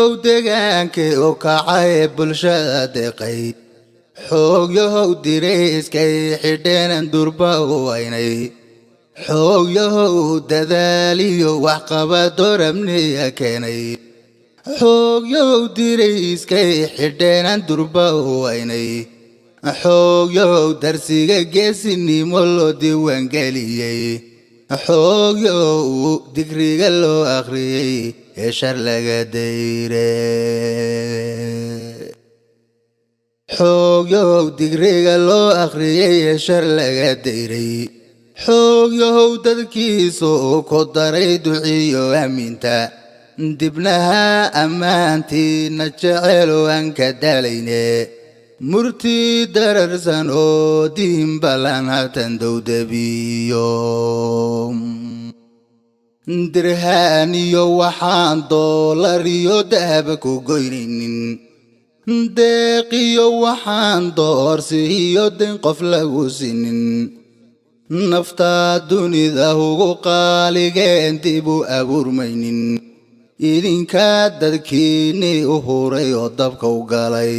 deegaanka oo kacay bulshada deeqay xoogyahow dirayskay xidheen durba waynay xoogyahow dadaaliyo wax qabad rabniya keenay xoogyahow dirayskay xidheen durba waynay xoogyahow darsiga geesinimo loo diiwaan geliyay xoogyahow digriga loo akhriyay ee shar laga dayray xoogyahow digriga loo akhriyay ee shar laga dayray xoogyahow dadkiisu ku daray duciyo aaminta dibnaha ammaantiina jecel aan ka dalayne murti dararsan oo diin balan hatan dowdabiyo dirhaan iyo waxaan doolar iyo dahab ku goynaynin deeqiyo waxaan doorsi iyo den qof lagu sinin nafta dunida ugu qaaligeen dib u abuurmaynin idinka dadkiinni u huray oo dabka u galay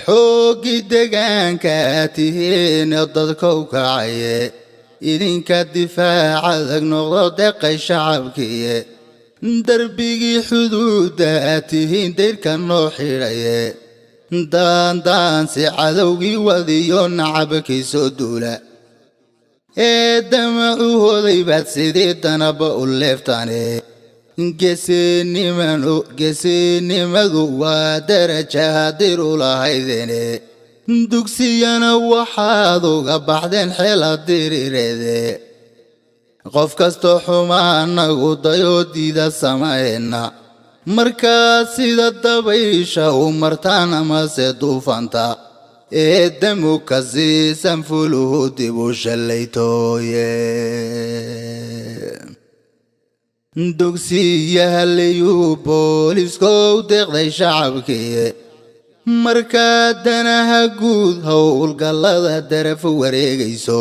xoogi deegaanka tihiin dadka u kacay idinka difaac adag noqdo deeqay shacabkii darbigii xuduuda tihiin deyrka noo xidhay daandaansi cadowgii wadiyo nacabkii soo duula ee damacu hoday baad sidii danaba u leeftaane geesinimadu waa daraja hadir u lahaydeene dugsiyana waxaad uga baxdeen xeela diriireede qof kastoo xumaanagu dayoo diida samayna markaa sida dabaysha u martaan amase duufanta ee damu ka siisan fuluhu dib u shallaytooye dugsiyahalliyuu booliskow deeqday shacabkii markaa danaha guud howlgallada daraf wareegayso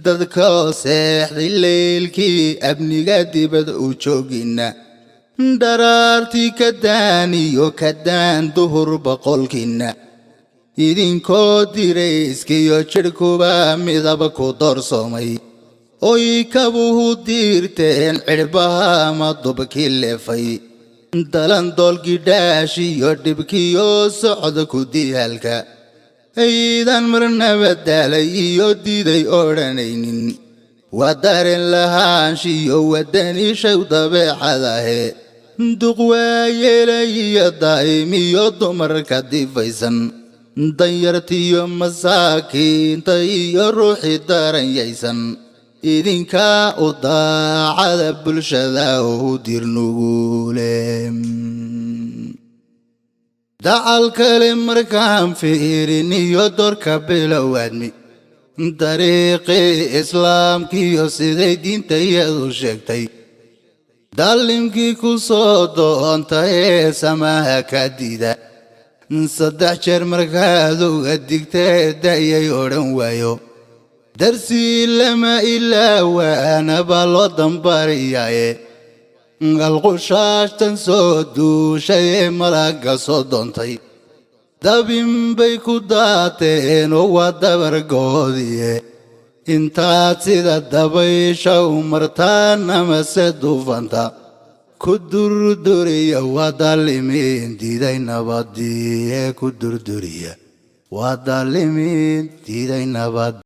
dadkoo seexday leylkii amniga dibad u joogina dharaartii ka daan iyo ka daan duhur boqolkiina idinkoo dirayskiyo jidhkuba midaba ku doorsoomay oy kabuhu diirteen cidhbaha ama dubkii leefay dalandoolgidhaash iyo dhibkiyo socda ku diyaalka aydan marnaba daalay iyo diiday odhanaynin waa dareen lahaanshiyo wadaniishaw dabeecadahe duq waayeelay iyo daa'imiyo dumarka difaysan danyartiyo masaakiinta iyo ruuxii daranyaysan idinka u daacada bulshada u dirnugule dacal kale markaan fiirin iyo doorka bilowaadmi dariiqii islaamkiiyo siday diinta iyadu sheegtay daalimkii ku soo doonta ee samaha ka diida saddex jeer markaad uga digtee da'yay odhan waayo darsi lama ilaawaanaba loo dambariyaaye alqushaashtan soo duushay ee malagga soo doontay dabin bay ku daateen oo waa dabargoodiye intaad sida dabaysha u martaan amase duufanta ku durduriya waa daalimiin diiday nabadii ee ku durduriya waa daalimiin diiday nabad